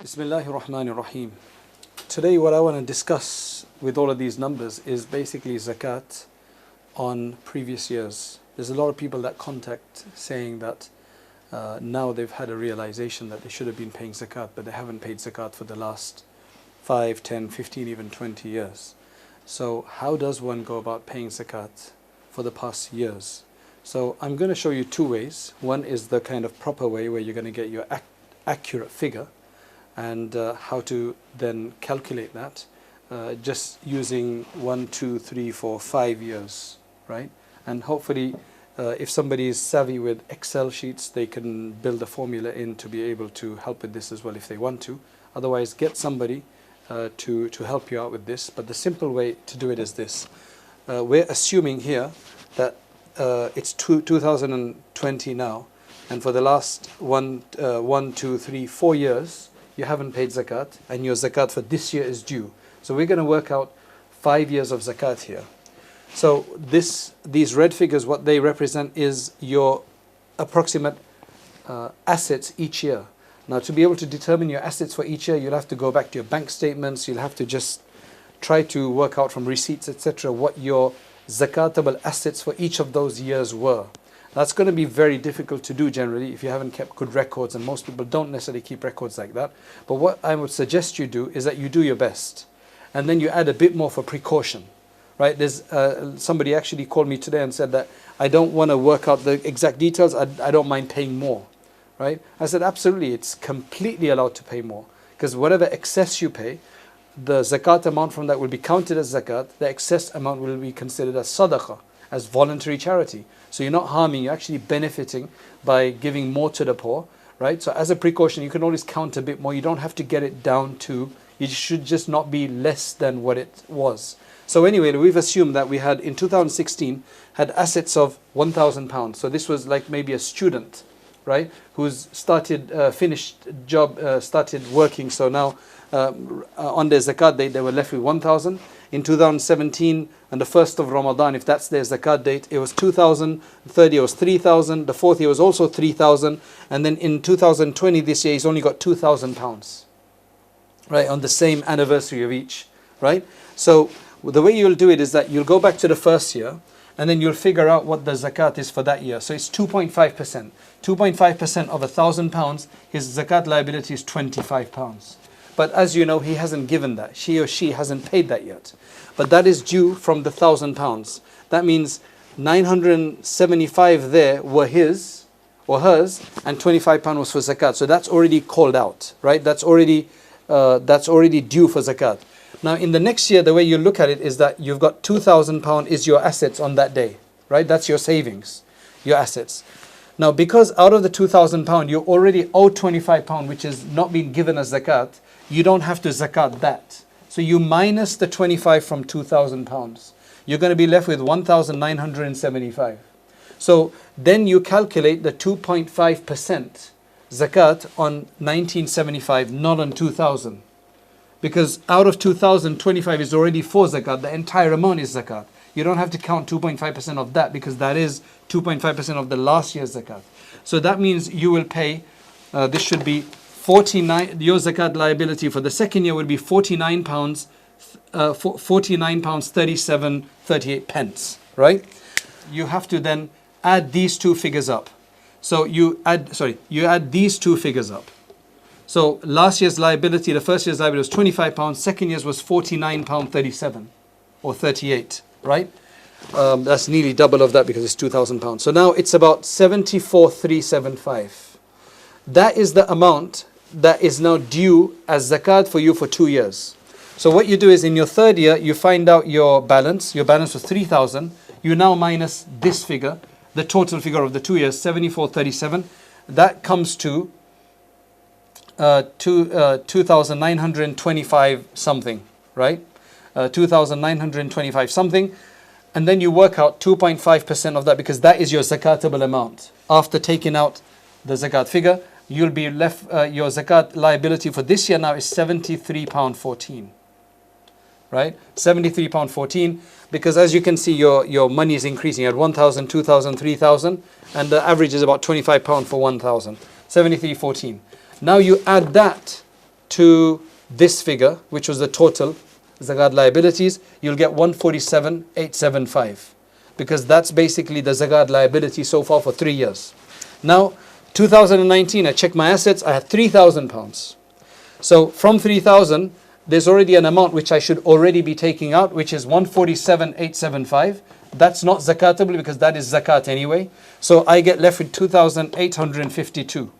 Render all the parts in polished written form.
Bismillahir-Rahmanir Rahim. Today what I want to discuss with all of these numbers is basically zakat on previous years. There's a lot of people that contact saying that now they've had a realization that they should have been paying zakat, but they haven't paid zakat for the last 5, 10, 15, even 20 years. So how does one go about paying zakat for the past years? So I'm going to show you two ways. One is the kind of proper way where you're going to get your accurate figure, and how to then calculate that just using 1, 2, 3, 4, 5 years, right? And hopefully if somebody is savvy with Excel sheets, they can build a formula in to be able to help with this as well if they want to. Otherwise, get somebody to help you out with this. But the simple way to do it is this. We're assuming here that it's 2020 now, and for the last 1, 2, 3, 4 years you haven't paid zakat, and your zakat for this year is due. So we're going to work out 5 years of zakat here. So these red figures, what they represent is your approximate assets each year. Now, to be able to determine your assets for each year, you'll have to go back to your bank statements. You'll have to just try to work out from receipts, etc., what your zakatable assets for each of those years were. That's going to be very difficult to do generally if you haven't kept good records, and most people don't necessarily keep records like that. But what I would suggest you do is that you do your best, and then you add a bit more for precaution, right? There's somebody actually called me today and said that I don't want to work out the exact details, I don't mind paying more, right? I said absolutely, it's completely allowed to pay more, because whatever excess you pay, the zakat amount from that will be counted as zakat. The excess amount will be considered as sadaqah, as voluntary charity. So you're not harming, you're actually benefiting by giving more to the poor, right? So as a precaution, you can always count a bit more. You don't have to get it down to, it should just not be less than what it was. So anyway, we've assumed that we had, in 2016, had assets of £1,000. So this was like maybe a student, right? Who's started, finished job, started working. So now on their zakat date, they were left with 1,000. In 2017, and the 1st of Ramadan, if that's their zakat date, it was 2,000. The third year was 3,000. The fourth year was also 3,000. And then in 2020, this year, he's only got £2,000, right, on the same anniversary of each, right? So the way you'll do it is that you'll go back to the first year, and then you'll figure out what the zakat is for that year. So it's 2.5%. 2.5% of £1,000, his zakat liability is £25. But as you know, he hasn't given that. She or she hasn't paid that yet. But that is due from the £1,000. That means 975 there were his or hers, and £25 was for zakat. So that's already called out, right? That's already due for zakat. Now in the next year, the way you look at it is that you've got £2,000 is your assets on that day, right? That's your savings, your assets. Now because out of the £2,000 you already owe £25, which is not being given as zakat, you don't have to zakat that. So you minus the 25 from £2,000. You're going to be left with 1,975. So then you calculate the 2.5% zakat on 1975, not on 2,000. Because out of 2,000, 25 is already for zakat. The entire amount is zakat. You don't have to count 2.5% of that, because that is 2.5% of the last year's zakat. So that means you will pay, this should be 49, your zakat liability for the second year would be £49, £49 37 38 pence, right? You have to then add these two figures up. So you add these two figures up. So last year's liability, the first year's liability was £25, second year's was £49 37 or 38, right? That's nearly double of that because it's £2,000. So now it's about 74,375. That is the amount that is now due as zakat for you for 2 years. So what you do is, in your third year, you find out your balance. Your balance was 3,000. You now minus this figure, the total figure of the 2 years, 7437. That comes to 2,925 something, right? 2,925 something. And then you work out 2.5% of that, because that is your zakatable amount. After taking out the zakat figure, you'll be left, your zakat liability for this year now is £73.14, right? £73.14, because as you can see, your money is increasing at 1,000, 2,000, 3,000, and the average is about £25 for 1,000, 73.14. Now you add that to this figure, which was the total zakat liabilities, you'll get 147,875, because that's basically the zakat liability so far for 3 years. Now, 2019, I checked my assets, I had £3,000. So from 3,000, there's already an amount which I should already be taking out, which is 147,875. That's not zakatable because that is zakat anyway. So I get left with 2,852.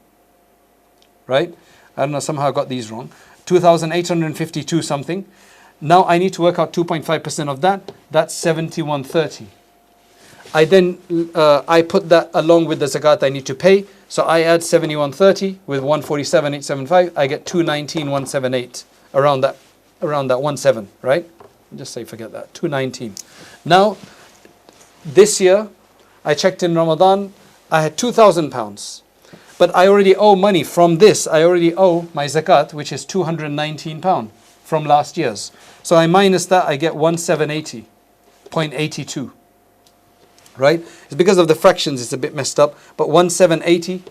Right? I don't know, somehow I got these wrong. 2,852 something. Now I need to work out 2.5% of that. That's 7,130. I then I put that along with the zakat I need to pay. So I add 7,130 with 147,875. I get 219,178. Around that 17, right? Just say forget that. 219. Now, this year, I checked in Ramadan. I had £2,000. But I already owe money from this. I already owe my zakat, which is £219 from last year's. So I minus that, I get 1,780.82. Right? It's because of the fractions, it's a bit messed up. But 1,780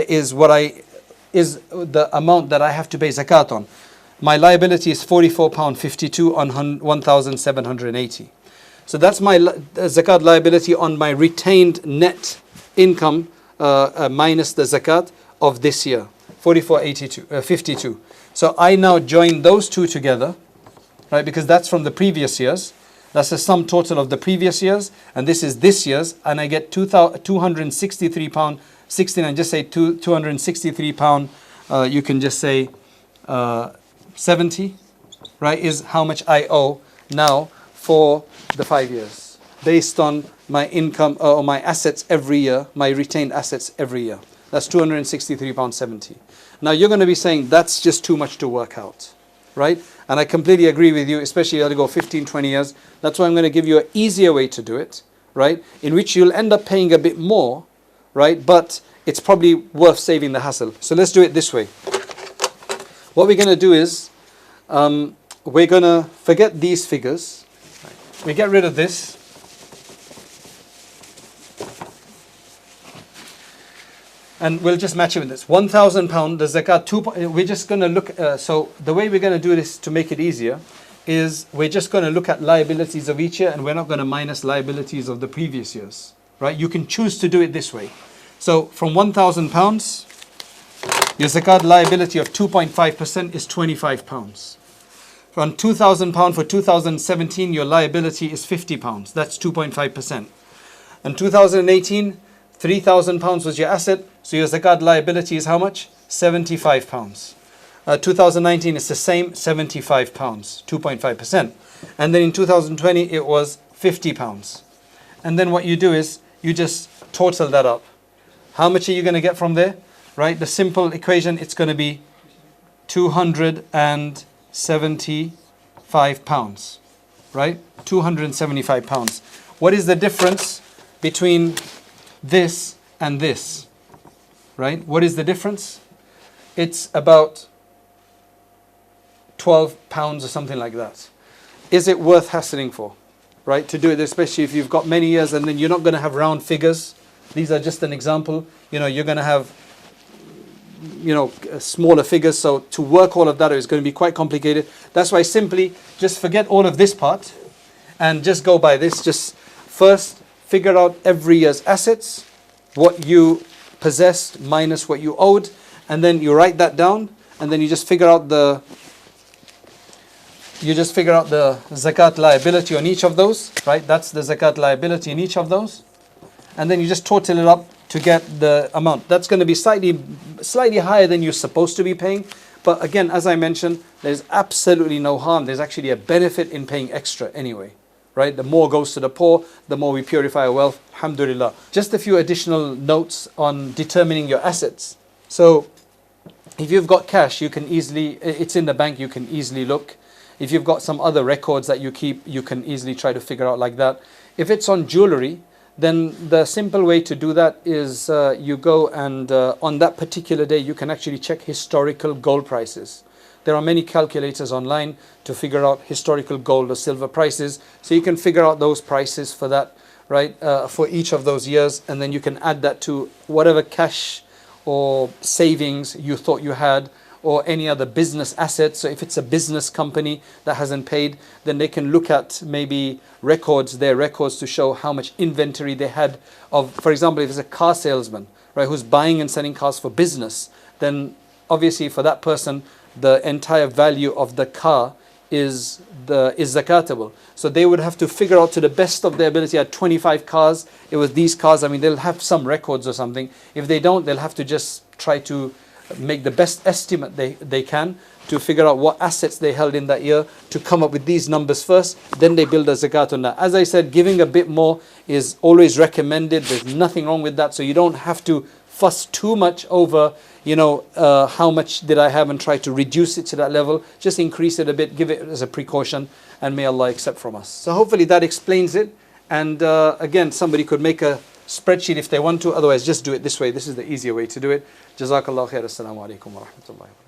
is the amount that I have to pay zakat on. My liability is £44.52 on 1,780. So that's my zakat liability on my retained net income minus the zakat of this year, 52. So I now join those two together, right? Because that's from the previous years. That's the sum total of the previous years, and this is this year's, and I get £263.69. Just say £263. You can just say 70, right? Is how much I owe now for the 5 years, based on my income or my assets every year, my retained assets every year. That's £263.70. Now you're going to be saying that's just too much to work out, right? And I completely agree with you, especially you have to go 15, 20 years. That's why I'm going to give you an easier way to do it, right? In which you'll end up paying a bit more, right? But it's probably worth saving the hassle. So let's do it this way. What we're going to do is, we're going to forget these figures. We get rid of this. And we'll just match it with this. £1,000, the zakat, we're just going to look, so the way we're going to do this to make it easier is we're just going to look at liabilities of each year, and we're not going to minus liabilities of the previous years, right? You can choose to do it this way. So from £1,000, your zakat liability of 2.5% is £25. From £2,000 for 2017, your liability is £50. That's 2.5%. And 2018, £3,000 was your asset, so your zakat liability is how much? £75. 2019 is the same, £75, 2.5%. And then in 2020 it was £50. And then what you do is you just total that up. How much are you going to get from there? Right? The simple equation, it's going to be £275. Right? £275. What is the difference between this and this? Right? What is the difference? It's about £12 or something like that. Is it worth hassling for? Right? To do it, especially if you've got many years and then you're not going to have round figures. These are just an example. You know, you're going to have, smaller figures. So to work all of that is going to be quite complicated. That's why simply just forget all of this part and just go by this. Just first figure out every year's assets, what you possessed minus what you owed, and then you write that down, and then you just figure out the zakat liability on each of those, right? That's the zakat liability in each of those, and then you just total it up to get the amount. That's going to be slightly higher than you're supposed to be paying, but again, as I mentioned, there's absolutely no harm. There's actually a benefit in paying extra anyway. Right? The more goes to the poor, the more we purify our wealth. Alhamdulillah. Just a few additional notes on determining your assets. So, if you've got cash, you can easily, it's in the bank, you can easily look. If you've got some other records that you keep, you can easily try to figure out like that. If it's on jewelry, then the simple way to do that is you go and on that particular day, you can actually check historical gold prices. There are many calculators online to figure out historical gold or silver prices. So you can figure out those prices for that, right, for each of those years. And then you can add that to whatever cash or savings you thought you had, or any other business assets. So if it's a business company that hasn't paid, then they can look at maybe their records to show how much inventory they had of, for example, if it's a car salesman, right, who's buying and selling cars for business, then obviously for that person, the entire value of the car is zakatable. So they would have to figure out to the best of their ability. At 25 cars, it was these cars. I mean, they'll have some records or something. If they don't, they'll have to just try to make the best estimate they can to figure out what assets they held in that year, to come up with these numbers first. Then they build a zakat on that. As I said, giving a bit more is always recommended. There's nothing wrong with that. So you don't have to fuss too much over, how much did I have, and try to reduce it to that level. Just increase it a bit, give it as a precaution, and may Allah accept from us. So hopefully that explains it. And again, somebody could make a spreadsheet if they want to. Otherwise, just do it this way. This is the easier way to do it. Jazakallah khair. Assalamu alaikum wa rahmatullahi wa barakatuh.